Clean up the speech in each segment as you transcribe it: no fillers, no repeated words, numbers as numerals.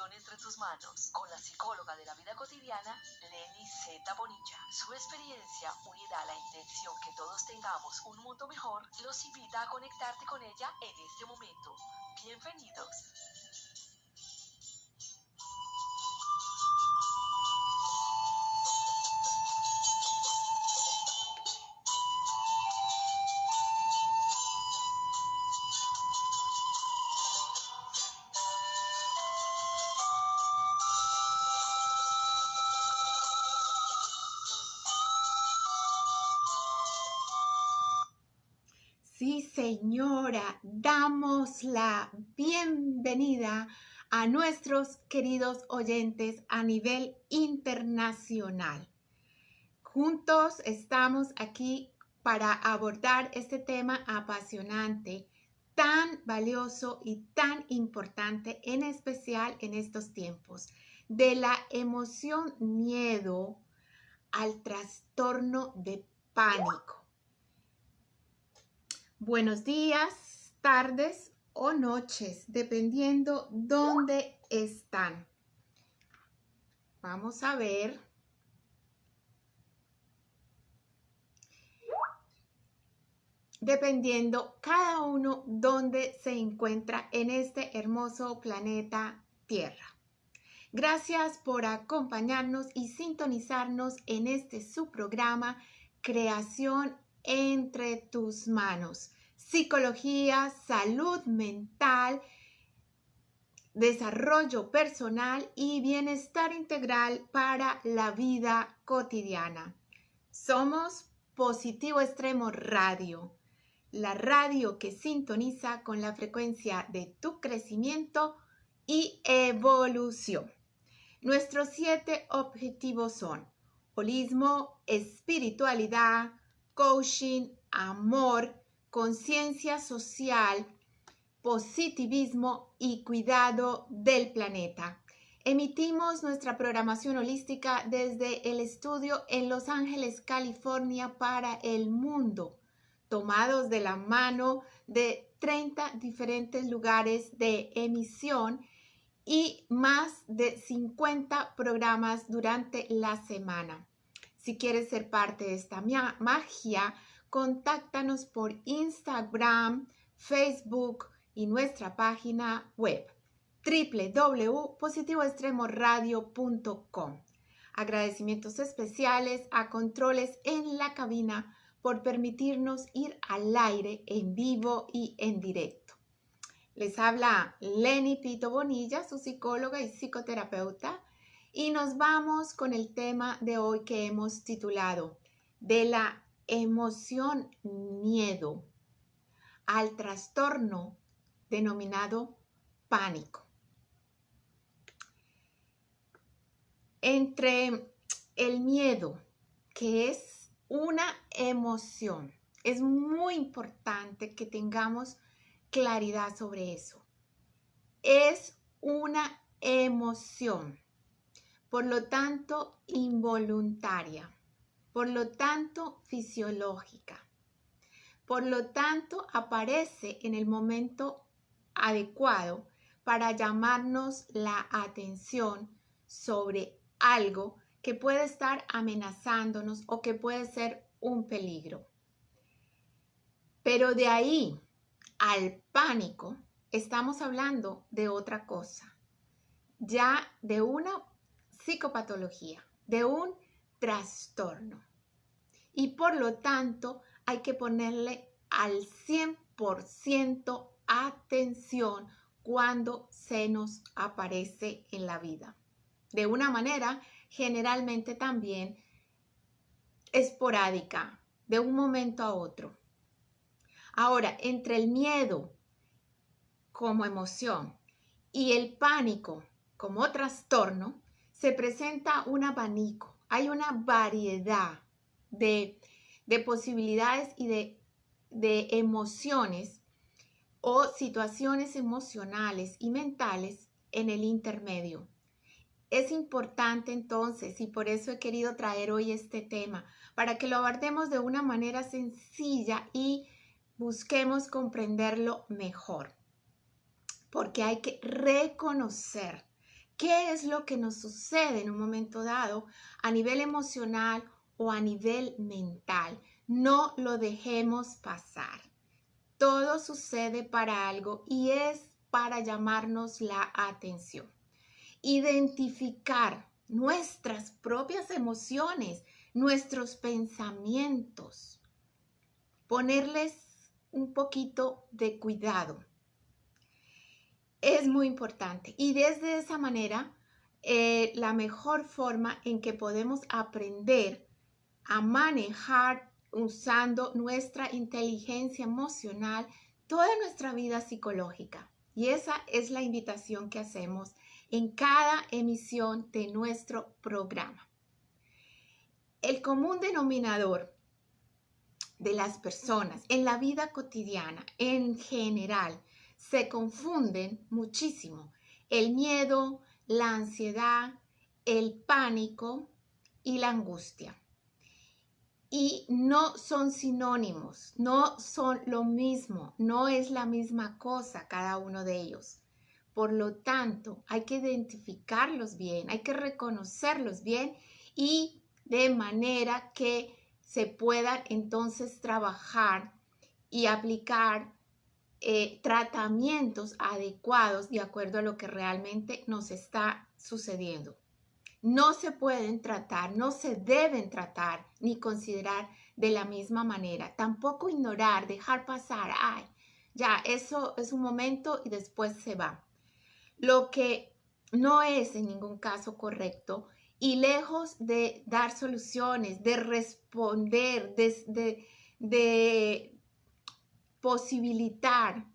emoción entre tus manos con la psicóloga de la vida cotidiana, Leni Z. Bonilla. Su experiencia, unida a la intención que todos tengamos un mundo mejor, los invita a conectarte con ella en este momento. Bienvenidos. Sí, señora, damos la bienvenida a nuestros queridos oyentes a nivel internacional. Juntos estamos aquí para abordar este tema apasionante, tan valioso y tan importante, en especial en estos tiempos, de la emoción miedo al trastorno de pánico. Buenos días, tardes o noches, dependiendo dónde están. Vamos a ver. Dependiendo cada uno dónde se encuentra en este hermoso planeta Tierra. Gracias por acompañarnos y sintonizarnos en este su programa Creación entre tus manos. Psicología, salud mental, desarrollo personal y bienestar integral para la vida cotidiana. Somos Positivo Extremo Radio, la radio que sintoniza con la frecuencia de tu crecimiento y evolución. Nuestros 7 objetivos son holismo, espiritualidad, coaching, amor, conciencia social, positivismo y cuidado del planeta. Emitimos nuestra programación holística desde el estudio en Los Ángeles, California, para el mundo, tomados de la mano de 30 diferentes lugares de emisión y más de 50 programas durante la semana. Si quieres ser parte de esta magia, contáctanos por Instagram, Facebook y nuestra página web www.positivoextremoradio.com. Agradecimientos especiales a Controles en la cabina por permitirnos ir al aire en vivo y en directo. Les habla Leni Pito Bonilla, su psicóloga y psicoterapeuta, y nos vamos con el tema de hoy que hemos titulado de la emoción miedo al trastorno denominado pánico. Entre el miedo, que es una emoción, es muy importante que tengamos claridad sobre eso. Es una emoción, por lo tanto involuntaria, por lo tanto fisiológica, por lo tanto aparece en el momento adecuado para llamarnos la atención sobre algo que puede estar amenazándonos o que puede ser un peligro. Pero de ahí al pánico estamos hablando de otra cosa, ya de una psicopatología, de un trastorno. Y por lo tanto hay que ponerle al 100% atención cuando se nos aparece en la vida. De una manera generalmente también esporádica, de un momento a otro. Ahora, entre el miedo como emoción y el pánico como trastorno, se presenta un abanico. Hay una variedad de posibilidades y de emociones o situaciones emocionales y mentales en el intermedio. Es importante entonces, y por eso he querido traer hoy este tema, para que lo abordemos de una manera sencilla y busquemos comprenderlo mejor. Porque hay que reconocer qué es lo que nos sucede en un momento dado a nivel emocional o a nivel mental. No lo dejemos pasar. Todo sucede para algo y es para llamarnos la atención. Identificar nuestras propias emociones, nuestros pensamientos, ponerles un poquito de cuidado. Es muy importante y desde esa manera la mejor forma en que podemos aprender a manejar usando nuestra inteligencia emocional toda nuestra vida psicológica. Y esa es la invitación que hacemos en cada emisión de nuestro programa. El común denominador de las personas en la vida cotidiana en general se confunden muchísimo. El miedo, la ansiedad, el pánico y la angustia. Y no son sinónimos, no son lo mismo, no es la misma cosa cada uno de ellos. Por lo tanto, hay que identificarlos bien, hay que reconocerlos bien y de manera que se puedan entonces trabajar y aplicar tratamientos adecuados de acuerdo a lo que realmente nos está sucediendo. No se pueden tratar, no se deben tratar ni considerar de la misma manera. Tampoco ignorar, dejar pasar, ay, ya, eso es un momento y después se va. Lo que no es en ningún caso correcto y lejos de dar soluciones, de responder, de posibilitar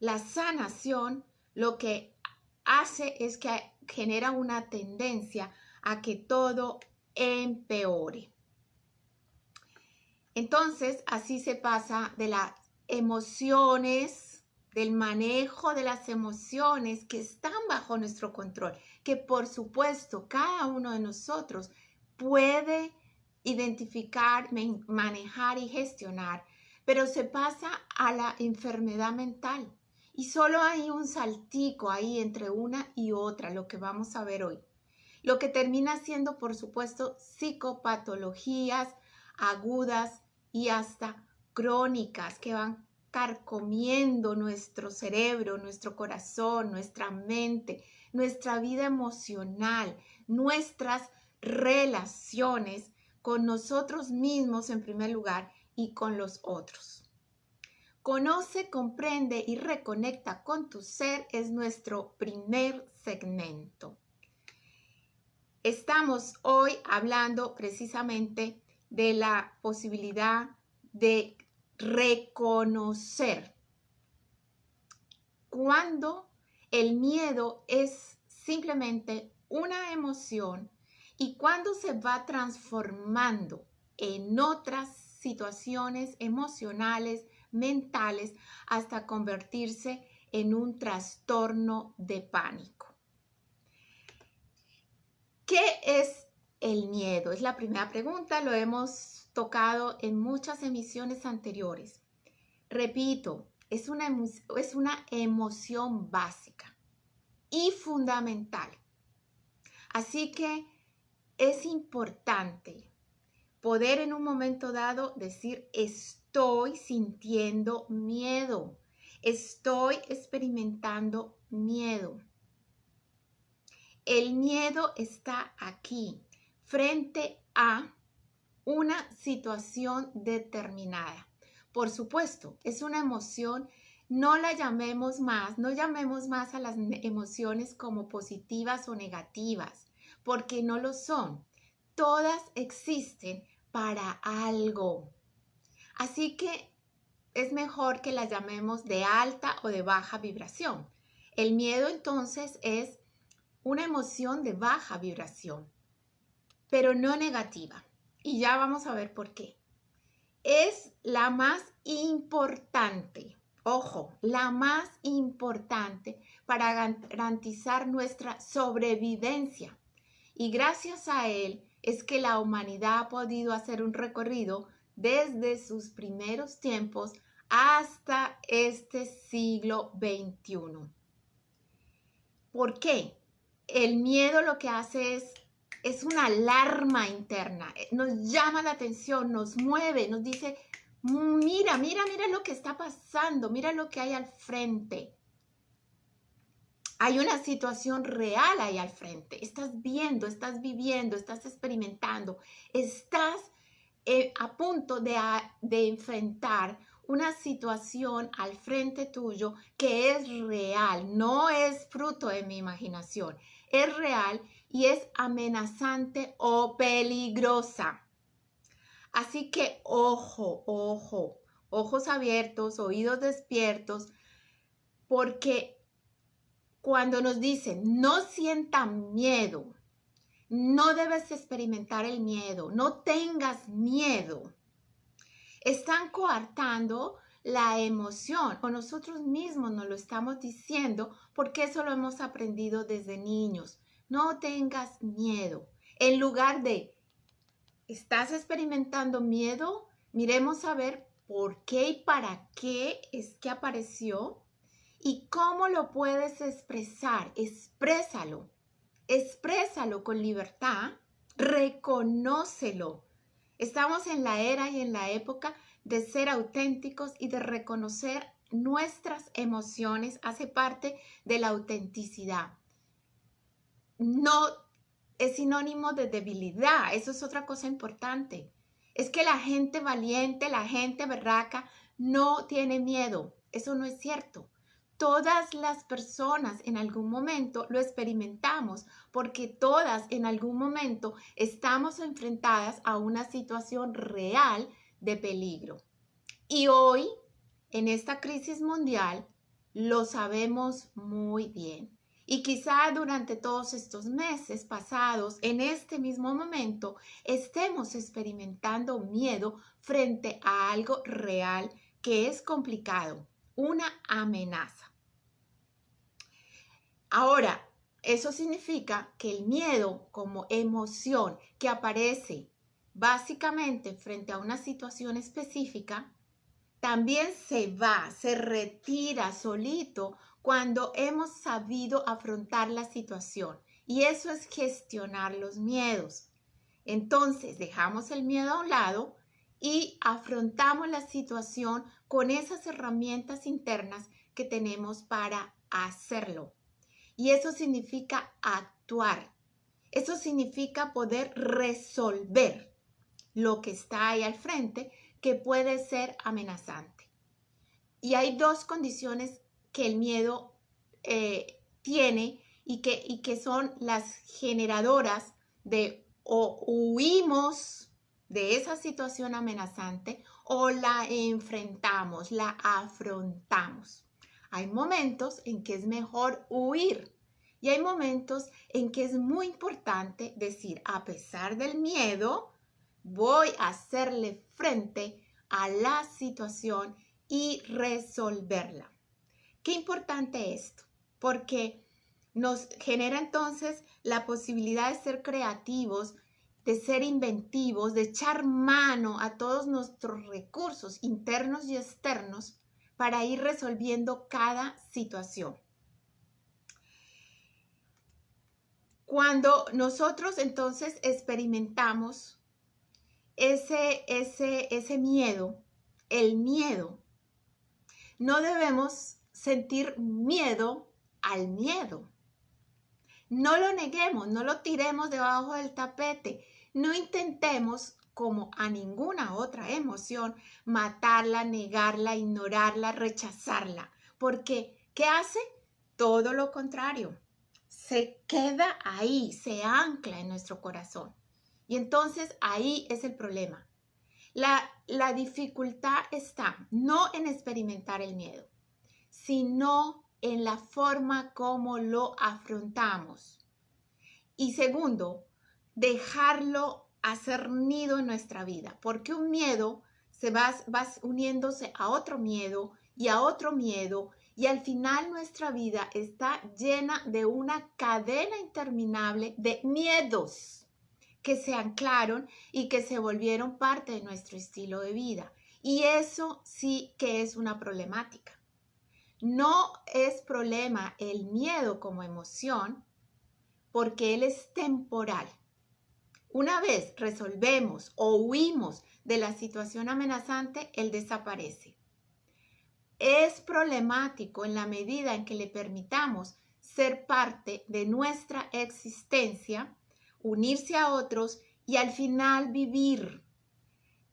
la sanación, lo que hace es que genera una tendencia a que todo empeore. Entonces, así se pasa de las emociones, del manejo de las emociones que están bajo nuestro control, que por supuesto cada uno de nosotros puede identificar, manejar y gestionar, pero se pasa a la enfermedad mental. Y solo hay un saltico ahí entre una y otra, lo que vamos a ver hoy. Lo que termina siendo, por supuesto, psicopatologías agudas y hasta crónicas que van carcomiendo nuestro cerebro, nuestro corazón, nuestra mente, nuestra vida emocional, nuestras relaciones con nosotros mismos en primer lugar y con los otros. Conoce, comprende y reconecta con tu ser es nuestro primer segmento. Estamos hoy hablando precisamente de la posibilidad de reconocer cuando el miedo es simplemente una emoción y cuando se va transformando en otras situaciones emocionales, mentales, hasta convertirse en un trastorno de pánico. ¿Qué es el miedo? Es la primera pregunta, lo hemos tocado en muchas emisiones anteriores. Repito, es una emoción básica y fundamental. Así que es importante poder en un momento dado decir, estoy sintiendo miedo, estoy experimentando miedo. El miedo está aquí, frente a una situación determinada. Por supuesto, es una emoción, no llamemos más a las emociones como positivas o negativas, porque no lo son. Todas existen para algo. Así que es mejor que las llamemos de alta o de baja vibración. El miedo entonces es una emoción de baja vibración, pero no negativa. Y ya vamos a ver por qué. Es la más importante, ojo, la más importante para garantizar nuestra sobrevivencia. Y gracias a él es que la humanidad ha podido hacer un recorrido desde sus primeros tiempos hasta este siglo XXI. ¿Por qué? el miedo lo que hace es una alarma interna, nos llama la atención, nos mueve, nos dice, mira, mira, mira lo que está pasando, mira lo que hay al frente. Hay una situación real ahí al frente. Estás viendo, estás viviendo, estás experimentando, estás a punto de enfrentar una situación al frente tuyo que es real, no es fruto de mi imaginación, es real y es amenazante o peligrosa. Así que ojo, ojo, ojos abiertos, oídos despiertos, porque cuando nos dicen no sientan miedo, no debes experimentar el miedo, no tengas miedo, están coartando la emoción o nosotros mismos nos lo estamos diciendo porque eso lo hemos aprendido desde niños. No tengas miedo. En lugar de, ¿estás experimentando miedo? Miremos a ver por qué y para qué es que apareció y cómo lo puedes expresar. Exprésalo. Exprésalo con libertad. Reconócelo. Estamos en la era y en la época de ser auténticos y de reconocer nuestras emociones. Hace parte de la autenticidad. No es sinónimo de debilidad. Eso es otra cosa importante. Es que la gente valiente, la gente berraca, no tiene miedo. Eso no es cierto. Todas las personas en algún momento lo experimentamos porque todas en algún momento estamos enfrentadas a una situación real de peligro. Y hoy, en esta crisis mundial, lo sabemos muy bien. Y quizá durante todos estos meses pasados, en este mismo momento, estemos experimentando miedo frente a algo real que es complicado, una amenaza. Ahora, eso significa que el miedo como emoción que aparece básicamente frente a una situación específica, también se retira solito cuando hemos sabido afrontar la situación. Y eso es gestionar los miedos. Entonces, dejamos el miedo a un lado y afrontamos la situación con esas herramientas internas que tenemos para hacerlo. Y eso significa actuar. Eso significa poder resolver lo que está ahí al frente que puede ser amenazante. Y hay dos condiciones que el miedo tiene y que son las generadoras de o huimos de esa situación amenazante o la enfrentamos, la afrontamos. Hay momentos en que es mejor huir y hay momentos en que es muy importante decir, a pesar del miedo, voy a hacerle frente a la situación y resolverla. Qué importante esto, porque nos genera entonces la posibilidad de ser creativos, de ser inventivos, de echar mano a todos nuestros recursos internos y externos para ir resolviendo cada situación. Cuando nosotros entonces experimentamos ese miedo, el miedo, no debemos sentir miedo al miedo. No lo neguemos, no lo tiremos debajo del tapete. No intentemos, como a ninguna otra emoción, matarla, negarla, ignorarla, rechazarla. Porque, ¿qué hace? Todo lo contrario. Se queda ahí, se ancla en nuestro corazón. Y entonces ahí es el problema. La dificultad está no en experimentar el miedo, sino en la forma como lo afrontamos. Y segundo, dejarlo hacer nido en nuestra vida, porque un miedo se va uniéndose a otro miedo y a otro miedo, y al final nuestra vida está llena de una cadena interminable de miedos que se anclaron y que se volvieron parte de nuestro estilo de vida. Y eso sí que es una problemática. No es problema el miedo como emoción, porque él es temporal. Una vez resolvemos o huimos de la situación amenazante, él desaparece. Es problemático en la medida en que le permitamos ser parte de nuestra existencia, unirse a otros y al final vivir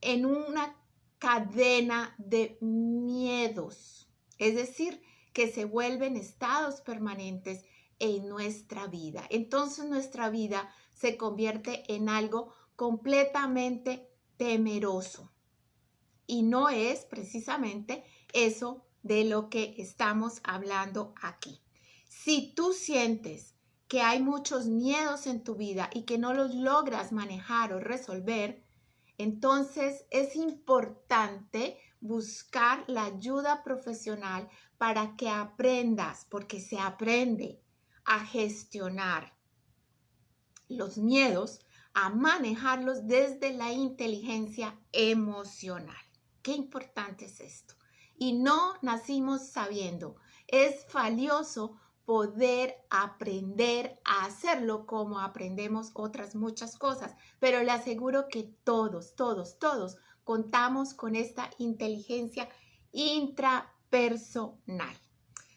en una cadena de miedos, es decir, que se vuelven estados permanentes en nuestra vida. Entonces nuestra vida se convierte en algo completamente temeroso. Y no es precisamente eso de lo que estamos hablando aquí. Si tú sientes que hay muchos miedos en tu vida y que no los logras manejar o resolver, entonces es importante buscar la ayuda profesional para que aprendas, porque se aprende a gestionar los miedos, a manejarlos desde la inteligencia emocional. Qué importante es esto. Y no nacimos sabiendo. Es valioso poder aprender a hacerlo como aprendemos otras muchas cosas, pero le aseguro que todos contamos con esta inteligencia intrapersonal.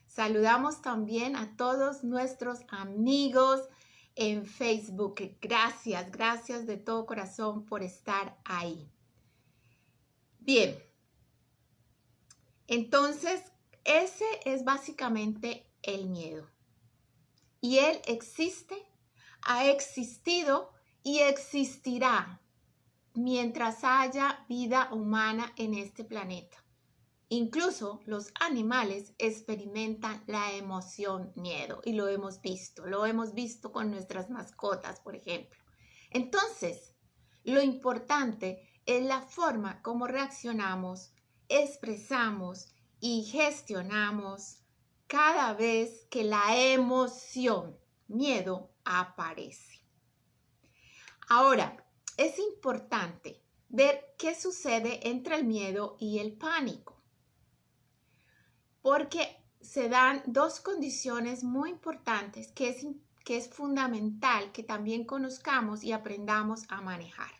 Saludamos también a todos nuestros amigos en Facebook. Gracias de todo corazón por estar ahí. Bien, entonces ese es básicamente el miedo. Y él existe, ha existido y existirá mientras haya vida humana en este planeta. Incluso los animales experimentan la emoción miedo y lo hemos visto con nuestras mascotas, por ejemplo. Entonces, lo importante es la forma como reaccionamos, expresamos y gestionamos cada vez que la emoción miedo aparece. Ahora, es importante ver qué sucede entre el miedo y el pánico, porque se dan dos condiciones muy importantes que es fundamental que también conozcamos y aprendamos a manejar.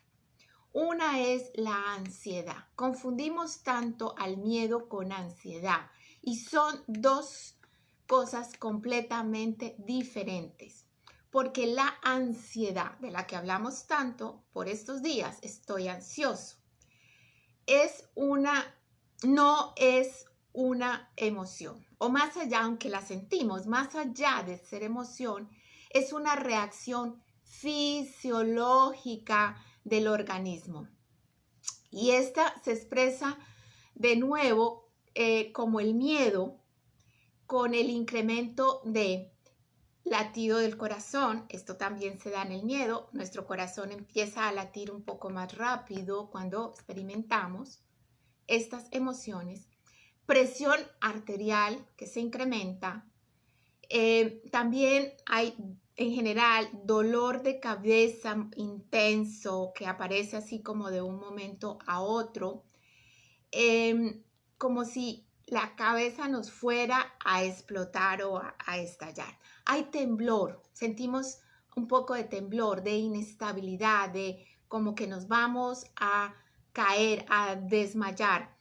Una es la ansiedad. Confundimos tanto al miedo con ansiedad y son dos cosas completamente diferentes. Porque la ansiedad de la que hablamos tanto por estos días, estoy ansioso, no es una emoción, o más allá, aunque la sentimos, más allá de ser emoción, es una reacción fisiológica del organismo. Y esta se expresa de nuevo como el miedo con el incremento de latido del corazón. Esto también se da en el miedo. Nuestro corazón empieza a latir un poco más rápido cuando experimentamos estas emociones. Presión arterial que se incrementa. También hay en general dolor de cabeza intenso que aparece así como de un momento a otro, como si la cabeza nos fuera a explotar o a estallar. Hay temblor, sentimos un poco de temblor, de inestabilidad, de como que nos vamos a caer, a desmayar.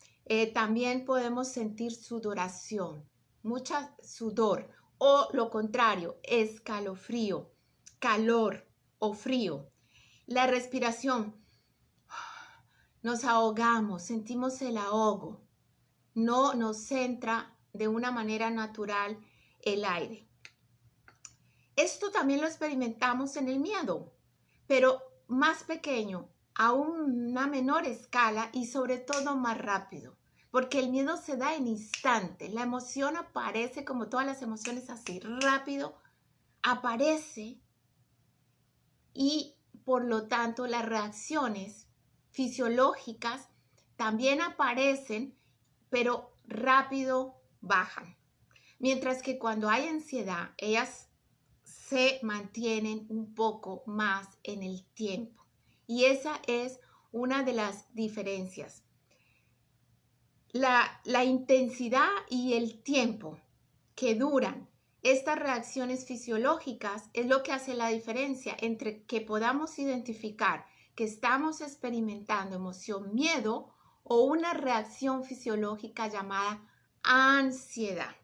También podemos sentir sudoración, mucha sudor, o lo contrario, escalofrío, calor o frío. La respiración, nos ahogamos, sentimos el ahogo, no nos entra de una manera natural el aire. Esto también lo experimentamos en el miedo, pero más pequeño, a una menor escala y sobre todo más rápido, porque el miedo se da en instantes. La emoción aparece como todas las emociones así, rápido aparece y por lo tanto las reacciones fisiológicas también aparecen, pero rápido bajan. Mientras que cuando hay ansiedad, ellas se mantienen un poco más en el tiempo. Y esa es una de las diferencias. La intensidad y el tiempo que duran estas reacciones fisiológicas es lo que hace la diferencia entre que podamos identificar que estamos experimentando emoción miedo o una reacción fisiológica llamada ansiedad.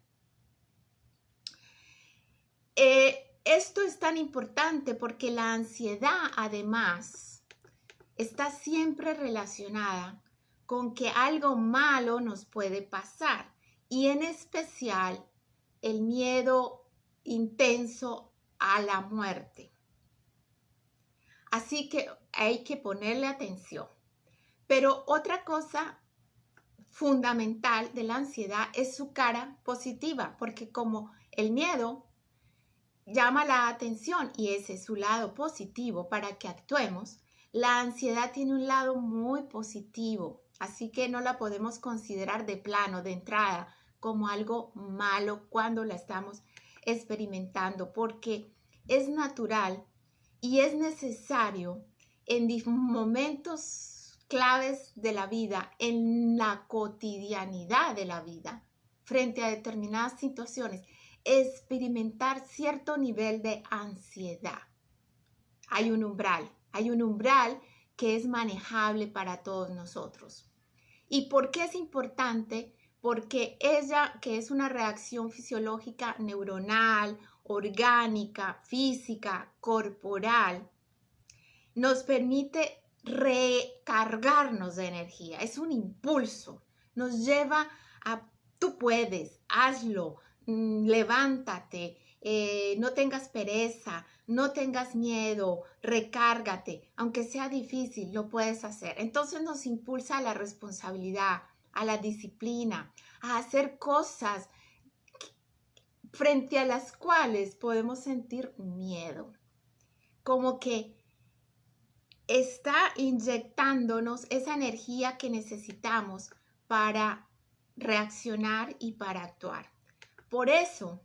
Esto es tan importante porque la ansiedad además está siempre relacionada con que algo malo nos puede pasar y en especial el miedo intenso a la muerte. Así que hay que ponerle atención. Pero otra cosa fundamental de la ansiedad es su cara positiva, porque como el miedo llama la atención y ese es su lado positivo para que actuemos, la ansiedad tiene un lado muy positivo, así que no la podemos considerar de plano, de entrada, como algo malo cuando la estamos experimentando, porque es natural y es necesario en momentos claves de la vida, en la cotidianidad de la vida, frente a determinadas situaciones, experimentar cierto nivel de ansiedad. Hay un umbral que es manejable para todos nosotros. ¿Y por qué es importante? Porque ella, que es una reacción fisiológica neuronal, orgánica, física, corporal, nos permite recargarnos de energía. Es un impulso. Nos lleva a, tú puedes, hazlo, levántate, no tengas pereza, no tengas miedo, recárgate. Aunque sea difícil, lo puedes hacer. Entonces nos impulsa a la responsabilidad, a la disciplina, a hacer cosas frente a las cuales podemos sentir miedo. Como que está inyectándonos esa energía que necesitamos para reaccionar y para actuar. Por eso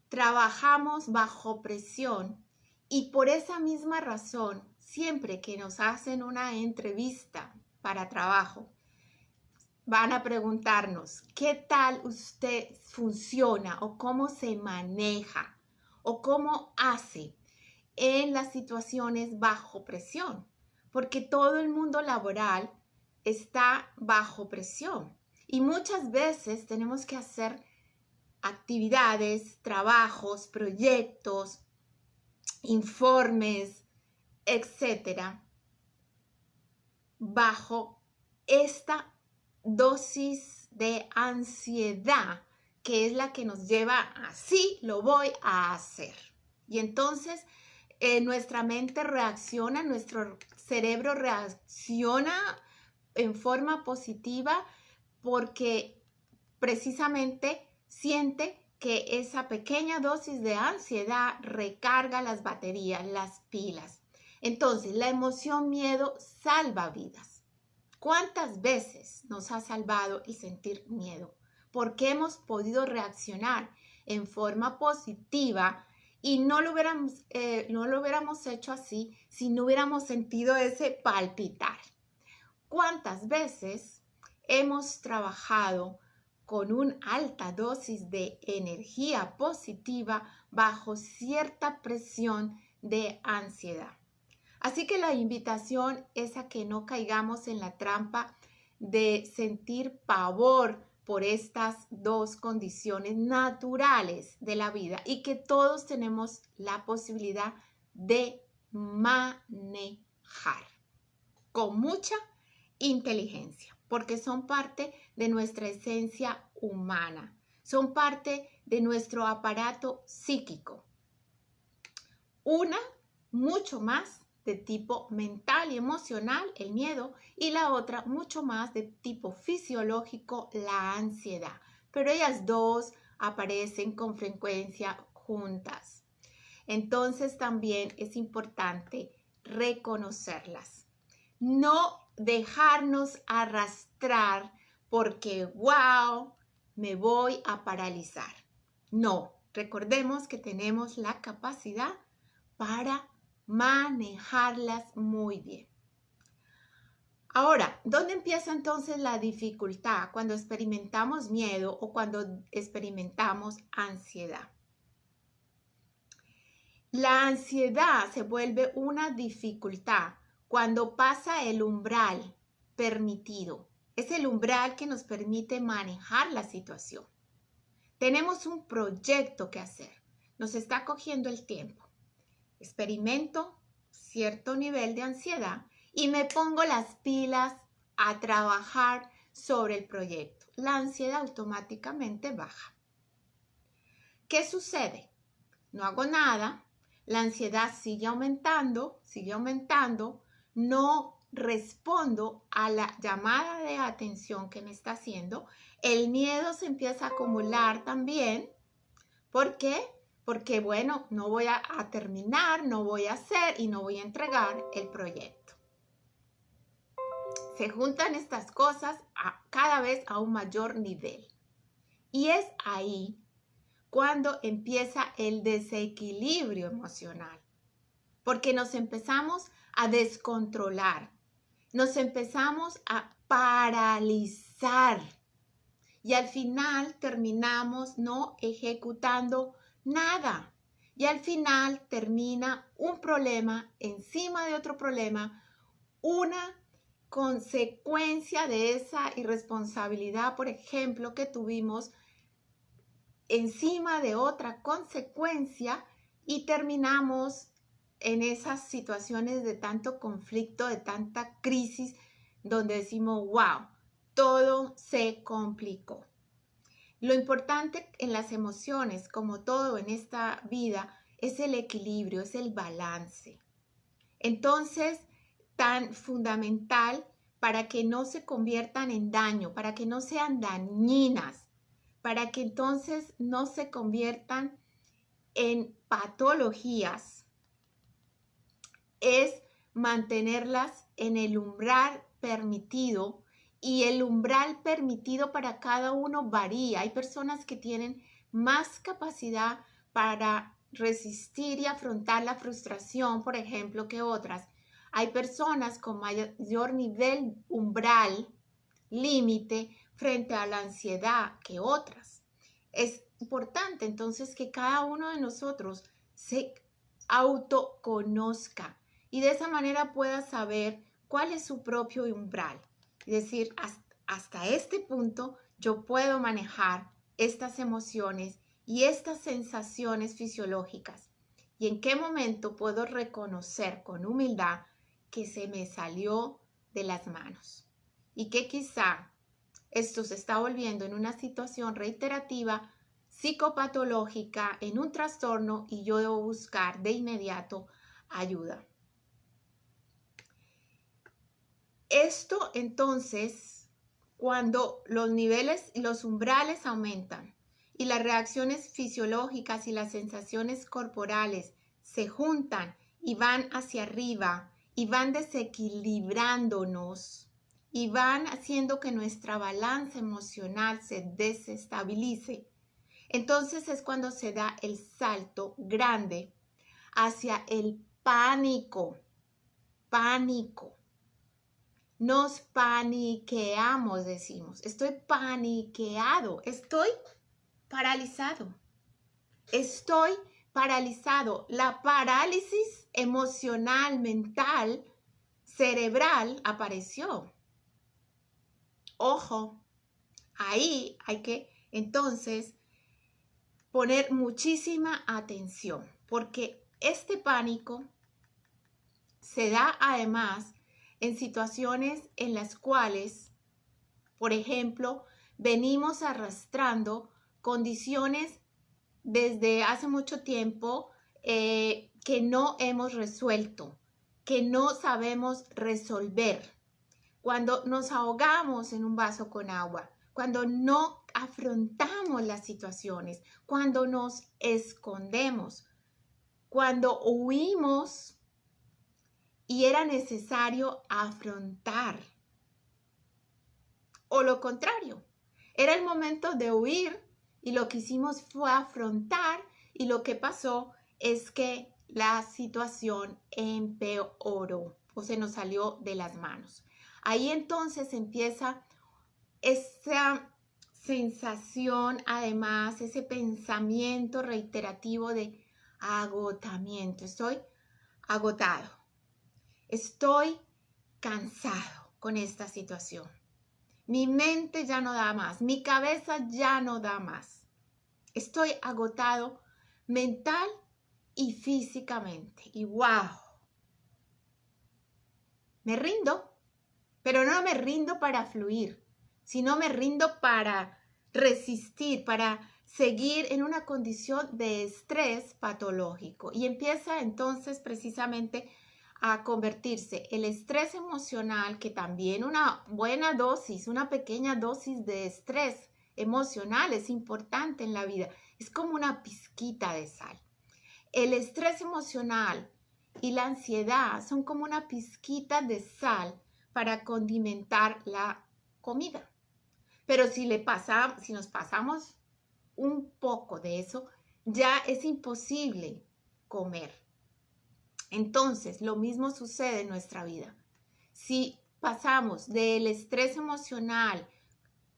trabajamos bajo presión y por esa misma razón, siempre que nos hacen una entrevista para trabajo, van a preguntarnos qué tal usted funciona o cómo se maneja o cómo hace en las situaciones bajo presión, porque todo el mundo laboral está bajo presión y muchas veces tenemos que hacer actividades, trabajos, proyectos, informes, etcétera, bajo esta dosis de ansiedad que es la que nos lleva a sí, lo voy a hacer. Y entonces nuestra mente reacciona, nuestro cerebro reacciona en forma positiva porque precisamente siente que esa pequeña dosis de ansiedad recarga las baterías, las pilas. Entonces, la emoción miedo salva vidas. ¿Cuántas veces nos ha salvado el sentir miedo? Porque hemos podido reaccionar en forma positiva y no lo hubiéramos hecho así si no hubiéramos sentido ese palpitar. ¿Cuántas veces hemos trabajado con una alta dosis de energía positiva bajo cierta presión de ansiedad? Así que la invitación es a que no caigamos en la trampa de sentir pavor por estas dos condiciones naturales de la vida y que todos tenemos la posibilidad de manejar con mucha inteligencia, porque son parte de nuestra esencia humana, son parte de nuestro aparato psíquico. Una mucho más de tipo mental y emocional, el miedo, y la otra mucho más de tipo fisiológico, la ansiedad. Pero ellas dos aparecen con frecuencia juntas. Entonces también es importante reconocerlas. No dejarnos arrastrar porque, wow, me voy a paralizar. No, recordemos que tenemos la capacidad para manejarlas muy bien. Ahora, ¿dónde empieza entonces la dificultad cuando experimentamos miedo o cuando experimentamos ansiedad? La ansiedad se vuelve una dificultad cuando pasa el umbral permitido. Es el umbral que nos permite manejar la situación. Tenemos un proyecto que hacer. Nos está cogiendo el tiempo. Experimento cierto nivel de ansiedad y me pongo las pilas a trabajar sobre el proyecto. La ansiedad automáticamente baja. ¿Qué sucede? No hago nada. La ansiedad sigue aumentando, no respondo a la llamada de atención que me está haciendo, el miedo se empieza a acumular también. ¿Por qué? Porque, bueno, no voy a terminar, no voy a hacer y no voy a entregar el proyecto. Se juntan estas cosas cada vez a un mayor nivel. Y es ahí cuando empieza el desequilibrio emocional, porque nos empezamos a descontrolar, nos empezamos a paralizar y al final terminamos no ejecutando nada. Y al final termina un problema encima de otro problema, una consecuencia de esa irresponsabilidad, por ejemplo, que tuvimos encima de otra consecuencia y terminamos en esas situaciones de tanto conflicto, de tanta crisis, donde decimos, wow, todo se complicó. Lo importante en las emociones, como todo en esta vida, es el equilibrio, es el balance. Entonces, tan fundamental para que no se conviertan en daño, para que no sean dañinas, para que entonces no se conviertan en patologías, es mantenerlas en el umbral permitido, y el umbral permitido para cada uno varía. Hay personas que tienen más capacidad para resistir y afrontar la frustración, por ejemplo, que otras. Hay personas con mayor nivel umbral, límite, frente a la ansiedad que otras. Es importante entonces que cada uno de nosotros se autoconozca y de esa manera pueda saber cuál es su propio umbral. Es decir, hasta este punto yo puedo manejar estas emociones y estas sensaciones fisiológicas. Y en qué momento puedo reconocer con humildad que se me salió de las manos y que quizá esto se está volviendo en una situación reiterativa, psicopatológica, en un trastorno, y yo debo buscar de inmediato ayuda. Esto entonces, cuando los niveles y los umbrales aumentan y las reacciones fisiológicas y las sensaciones corporales se juntan y van hacia arriba y van desequilibrándonos y van haciendo que nuestra balanza emocional se desestabilice, entonces es cuando se da el salto grande hacia el pánico. Pánico. Nos paniqueamos, decimos. Estoy paniqueado, estoy paralizado. Estoy paralizado. La parálisis emocional, mental, cerebral apareció. Ojo, ahí hay que entonces poner muchísima atención, porque este pánico se da además en situaciones en las cuales, por ejemplo, venimos arrastrando condiciones desde hace mucho tiempo que no hemos resuelto, que no sabemos resolver. Cuando nos ahogamos en un vaso con agua, cuando no afrontamos las situaciones, cuando nos escondemos, cuando huimos y era necesario afrontar. O lo contrario, era el momento de huir y lo que hicimos fue afrontar, y lo que pasó es que la situación empeoró o se nos salió de las manos. Ahí entonces empieza esa sensación, además, ese pensamiento reiterativo de, agotamiento. Estoy agotado. Estoy cansado con esta situación. Mi mente ya no da más. Mi cabeza ya no da más. Estoy agotado mental y físicamente. Y wow. Me rindo, pero no me rindo para fluir, sino me rindo para resistir, para seguir en una condición de estrés patológico. Y empieza entonces precisamente a convertirse el estrés emocional, que también una buena dosis, una pequeña dosis de estrés emocional es importante en la vida. Es como una pizquita de sal. El estrés emocional y la ansiedad son como una pizquita de sal para condimentar la comida. Pero si nos pasamos un poco de eso, ya es imposible comer. Entonces, lo mismo sucede en nuestra vida. Si pasamos del estrés emocional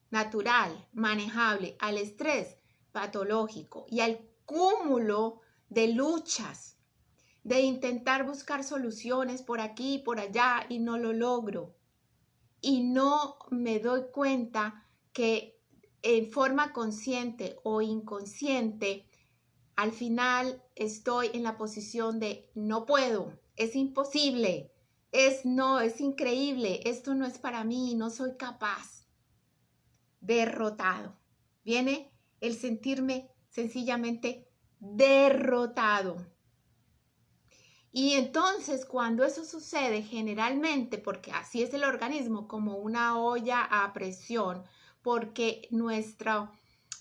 natural, manejable, al estrés patológico y al cúmulo de luchas, de intentar buscar soluciones por aquí y por allá y no lo logro. Y no me doy cuenta que en forma consciente o inconsciente, al final estoy en la posición de no puedo, es imposible, es increíble, esto no es para mí, no soy capaz. Derrotado. Viene el sentirme sencillamente derrotado. Y entonces cuando eso sucede generalmente, porque así es el organismo, como una olla a presión, porque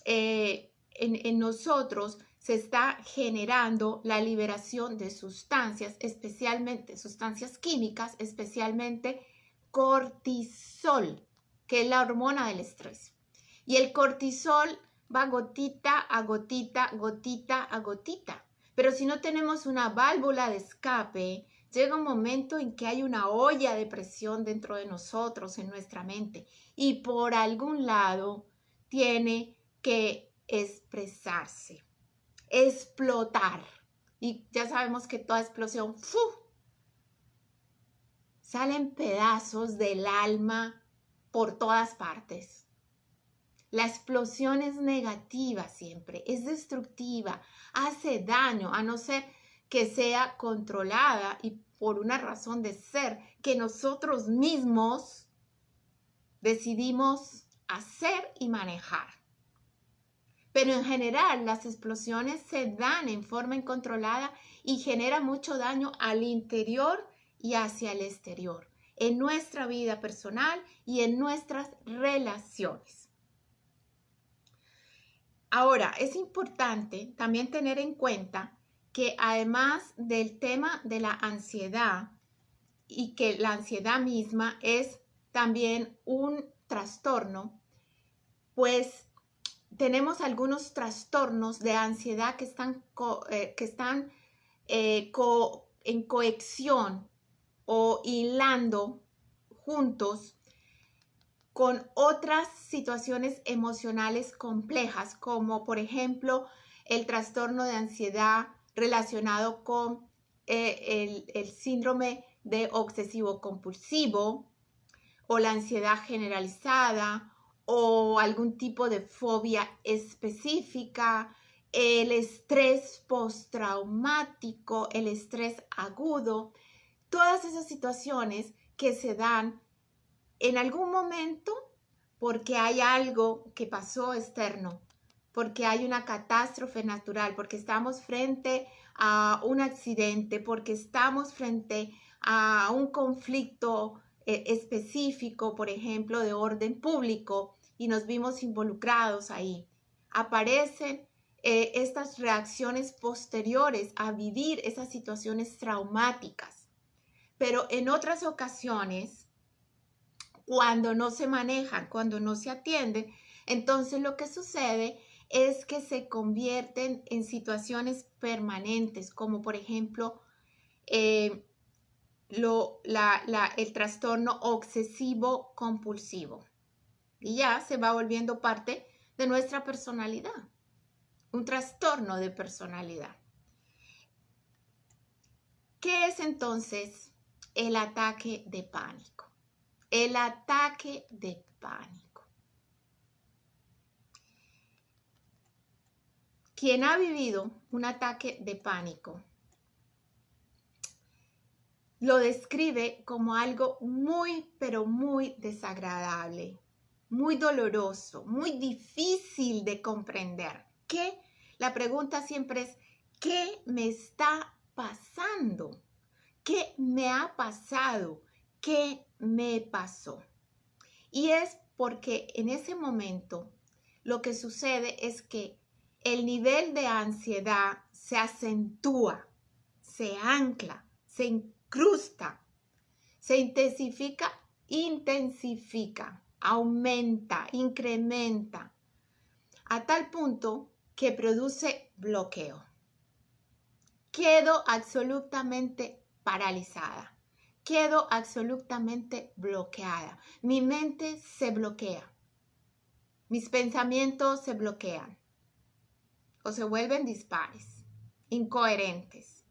en nosotros se está generando la liberación de sustancias, especialmente sustancias químicas, especialmente cortisol, que es la hormona del estrés. Y el cortisol va gotita a gotita, gotita a gotita. Pero si no tenemos una válvula de escape, llega un momento en que hay una olla de presión dentro de nosotros, en nuestra mente, y por algún lado tiene que expresarse, explotar. Y ya sabemos que toda explosión salen pedazos del alma por todas partes. La explosión es negativa siempre, es destructiva, hace daño, a no ser que sea controlada y por una razón de ser que nosotros mismos decidimos hacer y manejar. Pero en general las explosiones se dan en forma incontrolada y generan mucho daño al interior y hacia el exterior, en nuestra vida personal y en nuestras relaciones. Ahora, es importante también tener en cuenta que además del tema de la ansiedad y que la ansiedad misma es también un trastorno, pues tenemos algunos trastornos de ansiedad que están en conexión o hilando juntos con otras situaciones emocionales complejas, como por ejemplo el trastorno de ansiedad relacionado con el síndrome de obsesivo compulsivo o la ansiedad generalizada o algún tipo de fobia específica, el estrés postraumático, el estrés agudo, todas esas situaciones que se dan en algún momento porque hay algo que pasó externo, porque hay una catástrofe natural, porque estamos frente a un accidente, porque estamos frente a un conflicto específico, por ejemplo, de orden público, y nos vimos involucrados ahí. Aparecen estas reacciones posteriores a vivir esas situaciones traumáticas. Pero en otras ocasiones, cuando no se manejan, cuando no se atienden, entonces lo que sucede es que se convierten en situaciones permanentes, como por ejemplo el trastorno obsesivo compulsivo. Y ya se va volviendo parte de nuestra personalidad, un trastorno de personalidad. ¿Qué es entonces el ataque de pánico? El ataque de pánico. Quien ha vivido un ataque de pánico lo describe como algo muy, pero muy desagradable, muy doloroso, muy difícil de comprender. ¿Qué? La pregunta siempre es, ¿qué me está pasando? ¿Qué me ha pasado? ¿Qué me pasó? Y es porque en ese momento lo que sucede es que el nivel de ansiedad se acentúa, se ancla, se incrusta, se intensifica, aumenta, incrementa, a tal punto que produce bloqueo. Quedo absolutamente paralizada. Quedo absolutamente bloqueada. Mi mente se bloquea. Mis pensamientos se bloquean o se vuelven dispares, incoherentes.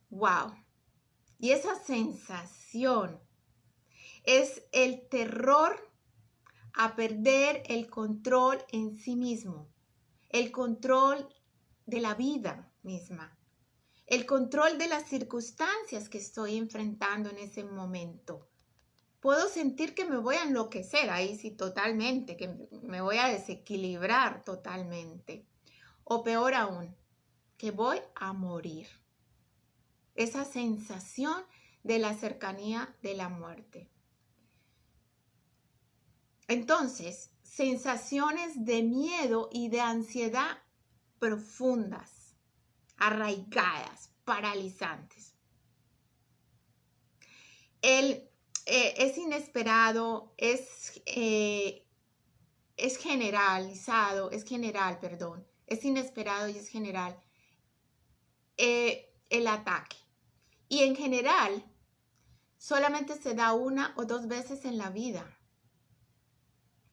¡Wow! Y esa sensación es el terror a perder el control en sí mismo, el control de la vida misma, el control de las circunstancias que estoy enfrentando en ese momento. Puedo sentir que me voy a enloquecer ahí, sí, totalmente, que me voy a desequilibrar totalmente. O peor aún, que voy a morir. Esa sensación de la cercanía de la muerte. Entonces, sensaciones de miedo y de ansiedad profundas, arraigadas, paralizantes. Es inesperado, es generalizado, es inesperado y es general el ataque. Y en general, solamente se da una o dos veces en la vida,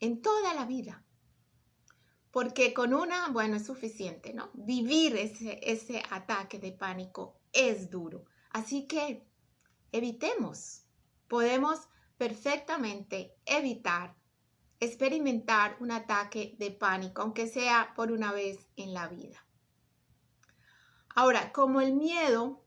en toda la vida. Porque con una, bueno, es suficiente, ¿no? Vivir ese ataque de pánico es duro. Así que evitemos. Podemos perfectamente evitar experimentar un ataque de pánico, aunque sea por una vez en la vida. Ahora, como el miedo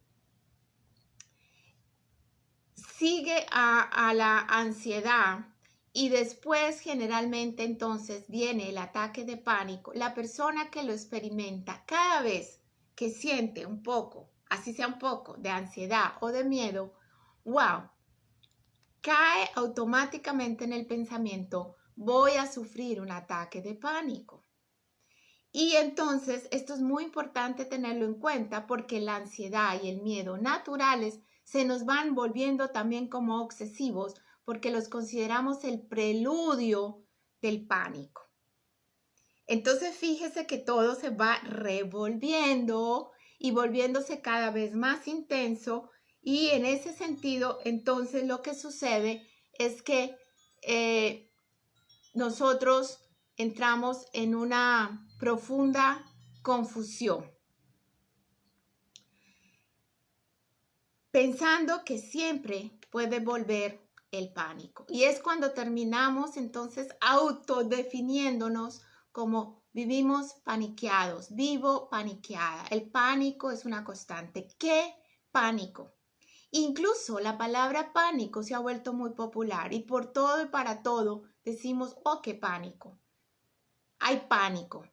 sigue a la ansiedad y después generalmente entonces viene el ataque de pánico, la persona que lo experimenta cada vez que siente un poco, así sea un poco de ansiedad o de miedo, wow, cae automáticamente en el pensamiento, voy a sufrir un ataque de pánico. Y entonces esto es muy importante tenerlo en cuenta porque la ansiedad y el miedo naturales se nos van volviendo también como obsesivos porque los consideramos el preludio del pánico. Entonces fíjese que todo se va revolviendo y volviéndose cada vez más intenso y en ese sentido entonces lo que sucede es que nosotros entramos en una profunda confusión, pensando que siempre puede volver el pánico. Y es cuando terminamos entonces autodefiniéndonos como vivimos paniqueados, vivo paniqueada. El pánico es una constante. ¿Qué pánico? Incluso la palabra pánico se ha vuelto muy popular y por todo y para todo decimos, oh, qué pánico. Hay pánico.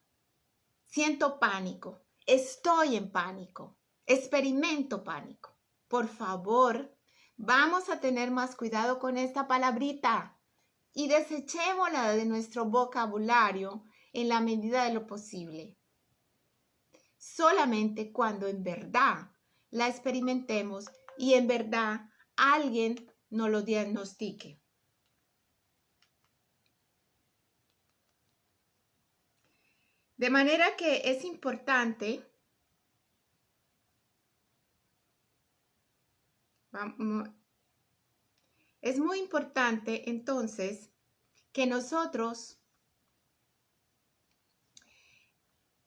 Siento pánico. Estoy en pánico. Experimento pánico. Por favor, vamos a tener más cuidado con esta palabrita y desechémosla de nuestro vocabulario en la medida de lo posible. Solamente cuando en verdad la experimentemos y en verdad alguien nos lo diagnostique. De manera que es importante, muy importante entonces que nosotros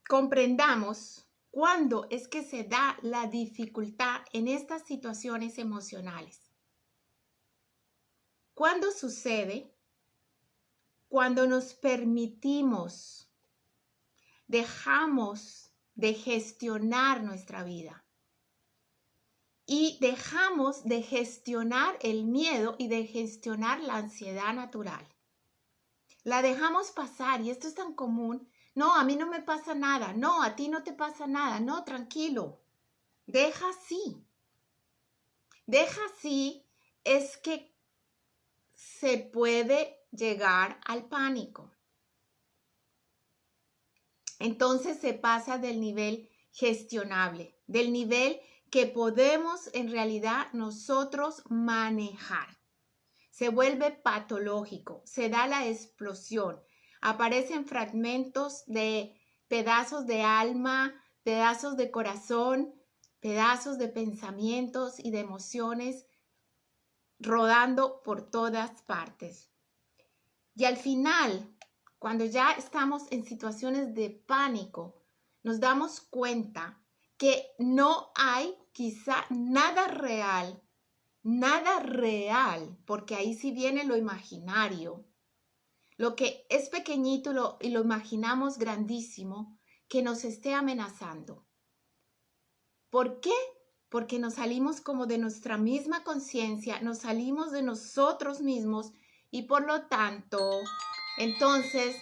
comprendamos ¿Cuándo es que se da la dificultad en estas situaciones emocionales? ¿Cuándo sucede? Cuando nos permitimos, dejamos de gestionar nuestra vida y dejamos de gestionar el miedo y de gestionar la ansiedad natural. La dejamos pasar y esto es tan común. No, a mí no me pasa nada. No, a ti no te pasa nada. No, tranquilo. Deja así. Deja así es que se puede llegar al pánico. Entonces se pasa del nivel gestionable, del nivel que podemos en realidad nosotros manejar. Se vuelve patológico, se da la explosión, aparecen fragmentos de pedazos de alma, pedazos de corazón, pedazos de pensamientos y de emociones rodando por todas partes. Y al final, cuando ya estamos en situaciones de pánico, nos damos cuenta que no hay quizá nada real, porque ahí sí viene lo imaginario, lo que es pequeñito y lo imaginamos grandísimo, que nos esté amenazando. ¿Por qué? Porque nos salimos como de nuestra misma conciencia, nos salimos de nosotros mismos y por lo tanto, entonces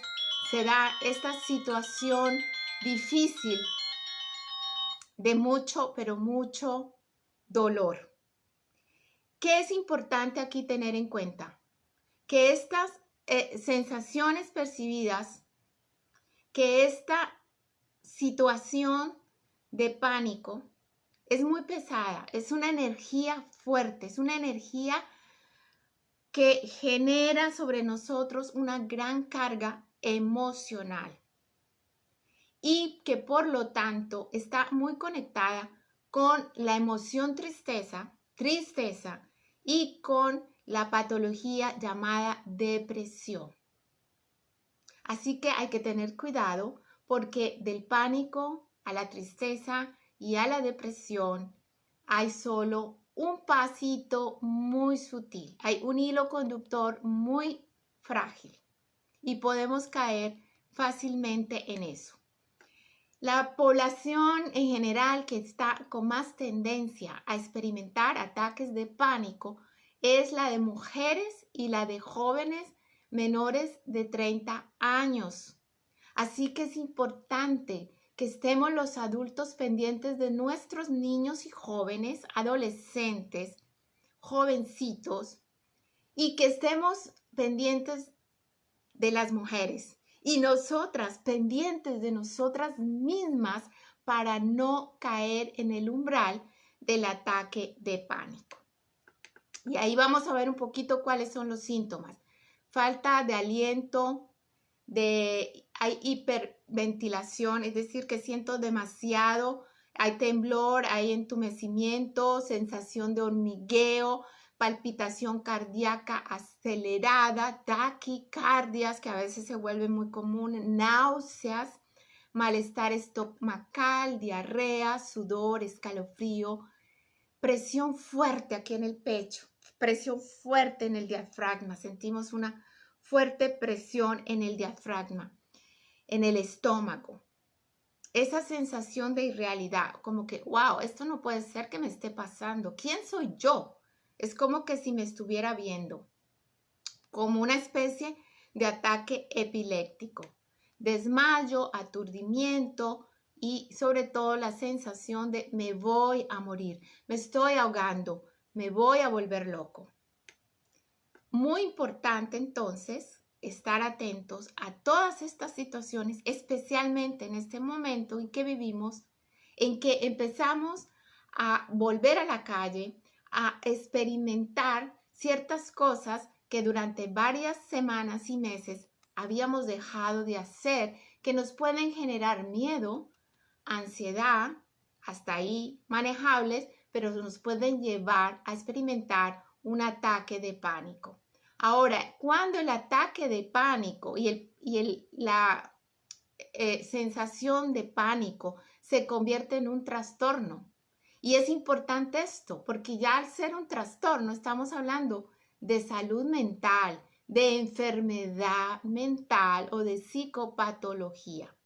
se da esta situación difícil de mucho, pero mucho dolor. ¿Qué es importante aquí tener en cuenta? Que estas sensaciones percibidas, que esta situación de pánico es muy pesada, es una energía fuerte, es una energía que genera sobre nosotros una gran carga emocional y que por lo tanto está muy conectada con la emoción tristeza y con la patología llamada depresión. Así que hay que tener cuidado porque del pánico a la tristeza y a la depresión hay solo un pasito muy sutil, hay un hilo conductor muy frágil y podemos caer fácilmente en eso. La población en general que está con más tendencia a experimentar ataques de pánico es la de mujeres y la de jóvenes menores de 30 años. Así que es importante que estemos los adultos pendientes de nuestros niños y jóvenes, adolescentes, jovencitos, y que estemos pendientes de las mujeres y nosotras pendientes de nosotras mismas para no caer en el umbral del ataque de pánico. Y ahí vamos a ver un poquito cuáles son los síntomas. Falta de aliento, hay hiperventilación, es decir, que siento demasiado, hay temblor, hay entumecimiento, sensación de hormigueo, palpitación cardíaca acelerada, taquicardias, que a veces se vuelven muy comunes, náuseas, malestar estomacal, diarrea, sudor, escalofrío, presión fuerte aquí en el pecho, presión fuerte en el diafragma, sentimos una fuerte presión en el diafragma, en el estómago. Esa sensación de irrealidad, como que, wow, esto no puede ser que me esté pasando. ¿Quién soy yo? Es como que si me estuviera viendo, como una especie de ataque epiléptico, desmayo, aturdimiento y sobre todo la sensación de me voy a morir, me estoy ahogando, me voy a volver loco. Muy importante entonces estar atentos a todas estas situaciones, especialmente en este momento en que vivimos, en que empezamos a volver a la calle, a experimentar ciertas cosas que durante varias semanas y meses habíamos dejado de hacer, que nos pueden generar miedo, ansiedad, hasta ahí manejables, pero nos pueden llevar a experimentar un ataque de pánico. Ahora, cuando el ataque de pánico y la sensación de pánico se convierte en un trastorno. Y es importante esto, porque ya al ser un trastorno estamos hablando de salud mental, de enfermedad mental o de psicopatología.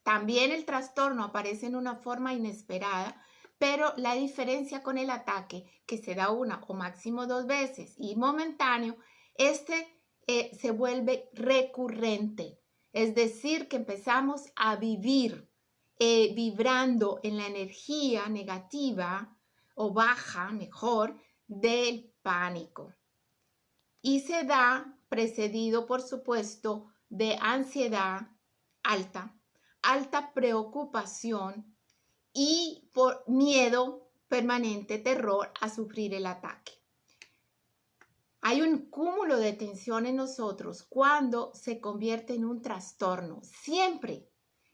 También el trastorno aparece en una forma inesperada, pero la diferencia con el ataque, que se da una o máximo 2 veces y momentáneo, se vuelve recurrente. Es decir, que empezamos a vivir vibrando en la energía negativa o baja, mejor, del pánico. Y se da precedido, por supuesto, de ansiedad alta preocupación y por miedo permanente, terror a sufrir el ataque. Hay un cúmulo de tensión en nosotros cuando se convierte en un trastorno. Siempre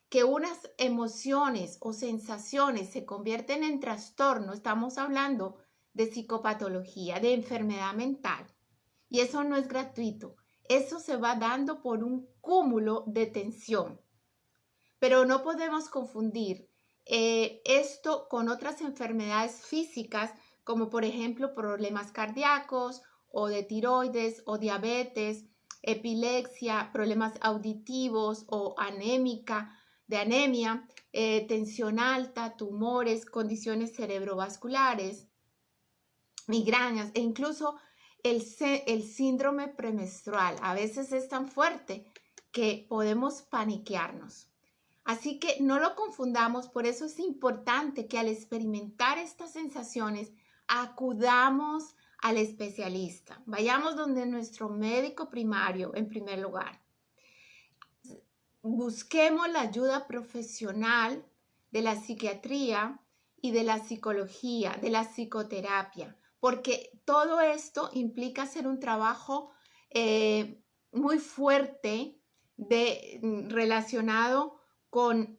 que unas emociones o sensaciones se convierten en trastorno, estamos hablando de psicopatología, de enfermedad mental. Y eso no es gratuito. Eso se va dando por un cúmulo de tensión. Pero no podemos confundir esto con otras enfermedades físicas, como por ejemplo problemas cardíacos o de tiroides o diabetes, epilepsia, problemas auditivos o anemia, tensión alta, tumores, condiciones cerebrovasculares, migrañas e incluso el síndrome premenstrual. A veces es tan fuerte que podemos paniquearnos. Así que no lo confundamos, por eso es importante que al experimentar estas sensaciones acudamos al especialista. Vayamos donde nuestro médico primario en primer lugar. Busquemos la ayuda profesional de la psiquiatría y de la psicología, de la psicoterapia, porque todo esto implica hacer un trabajo muy fuerte relacionado con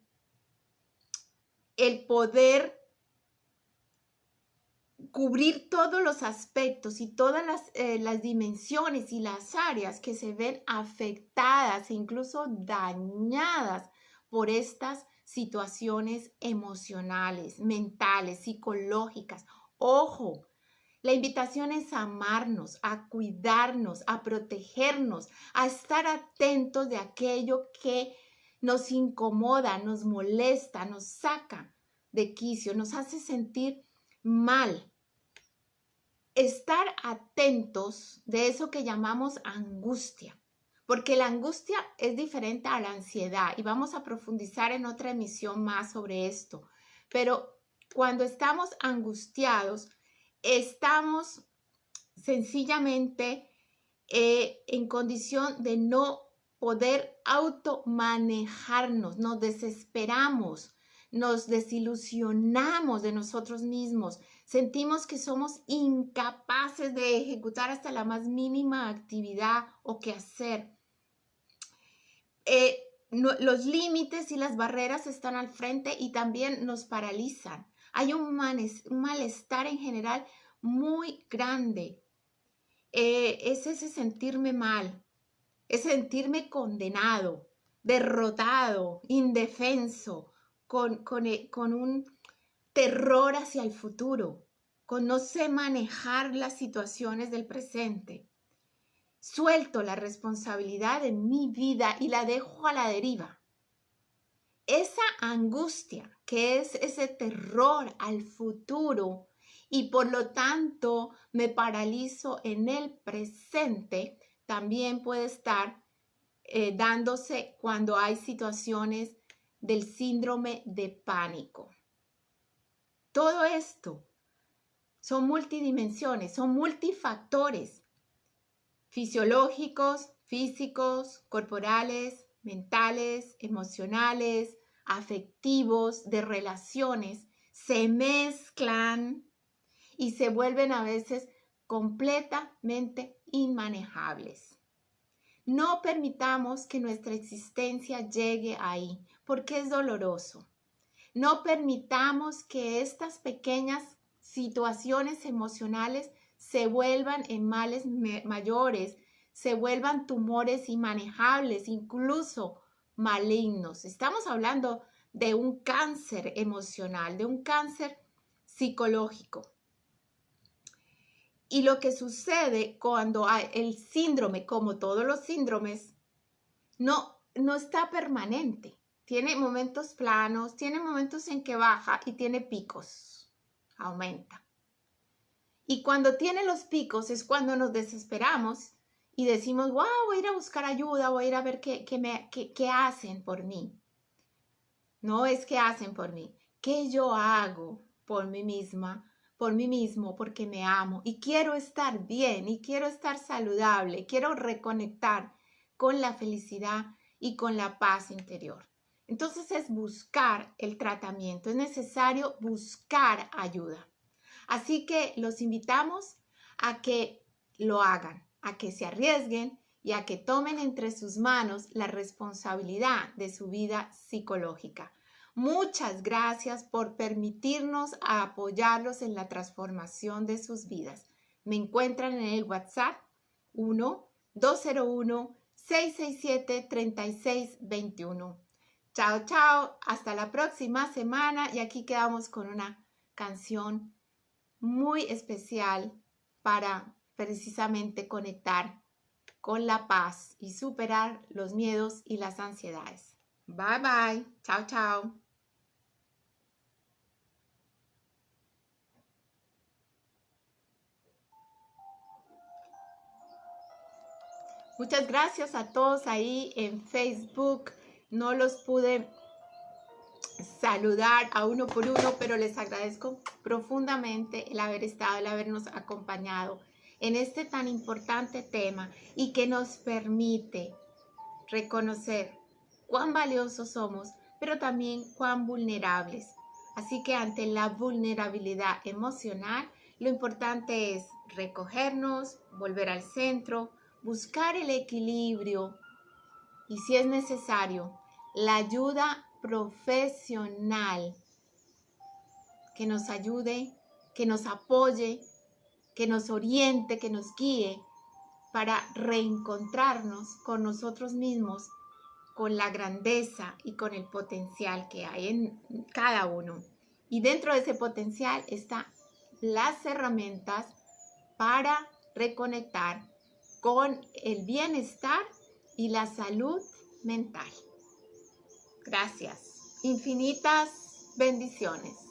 el poder cubrir todos los aspectos y todas las dimensiones y las áreas que se ven afectadas e incluso dañadas por estas situaciones emocionales, mentales, psicológicas. Ojo, la invitación es a amarnos, a cuidarnos, a protegernos, a estar atentos de aquello que nos incomoda, nos molesta, nos saca de quicio, nos hace sentir mal. Estar atentos de eso que llamamos angustia, porque la angustia es diferente a la ansiedad y vamos a profundizar en otra emisión más sobre esto. Pero cuando estamos angustiados, estamos sencillamente en condición de no poder automanejarnos, nos desesperamos, nos desilusionamos de nosotros mismos, sentimos que somos incapaces de ejecutar hasta la más mínima actividad o quehacer. Los límites y las barreras están al frente y también nos paralizan. Hay un malestar en general muy grande. Es ese sentirme mal, es sentirme condenado, derrotado, indefenso, con un terror hacia el futuro, con no sé manejar las situaciones del presente. Suelto la responsabilidad de mi vida y la dejo a la deriva. Esa angustia, que es ese terror al futuro, y por lo tanto me paralizo en el presente, también puede estar dándose cuando hay situaciones del síndrome de pánico. Todo esto son multidimensiones, son multifactores fisiológicos, físicos, corporales, mentales, emocionales, afectivos, de relaciones, se mezclan y se vuelven a veces completamente inmanejables. No permitamos que nuestra existencia llegue ahí, porque es doloroso. No permitamos que estas pequeñas situaciones emocionales se vuelvan en males mayores, se vuelvan tumores inmanejables, incluso malignos. Estamos hablando de un cáncer emocional, de un cáncer psicológico. Y lo que sucede cuando hay el síndrome, como todos los síndromes, no está permanente. Tiene momentos planos, tiene momentos en que baja y tiene picos, aumenta. Y cuando tiene los picos es cuando nos desesperamos y decimos, wow, voy a ir a buscar ayuda, voy a ir a ver qué hacen por mí. No es qué hacen por mí, qué yo hago por mí misma, por mí mismo, porque me amo y quiero estar bien y quiero estar saludable, quiero reconectar con la felicidad y con la paz interior. Entonces es buscar el tratamiento, es necesario buscar ayuda. Así que los invitamos a que lo hagan, a que se arriesguen y a que tomen entre sus manos la responsabilidad de su vida psicológica. Muchas gracias por permitirnos apoyarlos en la transformación de sus vidas. Me encuentran en el WhatsApp 1-201-667-3621. Chao, chao. Hasta la próxima semana y aquí quedamos con una canción muy especial para precisamente conectar con la paz y superar los miedos y las ansiedades. Bye bye. Chao, chao. Muchas gracias a todos ahí en Facebook. No los pude saludar a uno por uno, pero les agradezco profundamente el haber estado, el habernos acompañado en este tan importante tema y que nos permite reconocer cuán valiosos somos, pero también cuán vulnerables. Así que ante la vulnerabilidad emocional, lo importante es recogernos, volver al centro, buscar el equilibrio y, si es necesario, la ayuda profesional que nos ayude, que nos apoye, que nos oriente, que nos guíe para reencontrarnos con nosotros mismos, con la grandeza y con el potencial que hay en cada uno. Y dentro de ese potencial están las herramientas para reconectar con el bienestar y la salud mental. Gracias. Infinitas bendiciones.